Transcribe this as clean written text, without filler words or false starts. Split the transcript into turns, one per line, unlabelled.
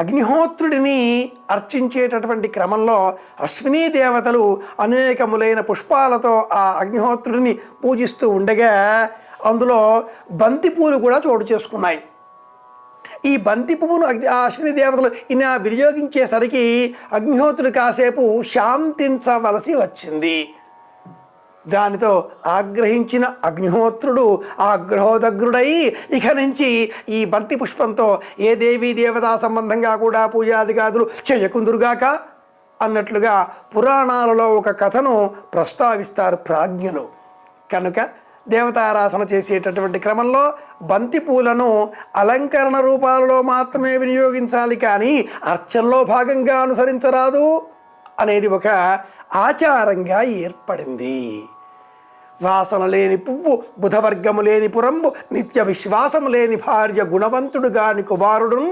అగ్నిహోత్రుడిని అర్చించేటటువంటి క్రమంలో అశ్వినీ దేవతలు అనేకములైన పుష్పాలతో ఆ అగ్నిహోత్రుడిని పూజిస్తూ ఉండగా అందులో బంతిపూలు కూడా చోటు చేసుకున్నాయి. ఈ బంతి పువ్వును ఆ అశ్విని దేవతలు ఈయన వినియోగించేసరికి అగ్నిహోత్రుడు కాసేపు శాంతించవలసి వచ్చింది. దానితో ఆగ్రహించిన అగ్నిహోత్రుడు ఆగ్రహోదగ్రుడై ఇక నుంచి ఈ బంతి పుష్పంతో ఏ దేవీ దేవతా సంబంధంగా కూడా పూజాదిగాదులు చేయకుందురుగాక అన్నట్లుగా పురాణాలలో ఒక కథను ప్రస్తావిస్తారు ప్రాజ్ఞులు. కనుక దేవతారాధన చేసేటటువంటి క్రమంలో బంతి పూలను అలంకరణ రూపాలలో మాత్రమే వినియోగించాలి, కానీ అర్చనలో భాగంగా అనుసరించరాదు అనేది ఒక ఆచారంగా ఏర్పడింది. వాసన లేని పువ్వు, బుధవర్గము లేని పురంబు, నిత్య విశ్వాసము లేని భార్య, గుణవంతుడు గాని కుమారుడున్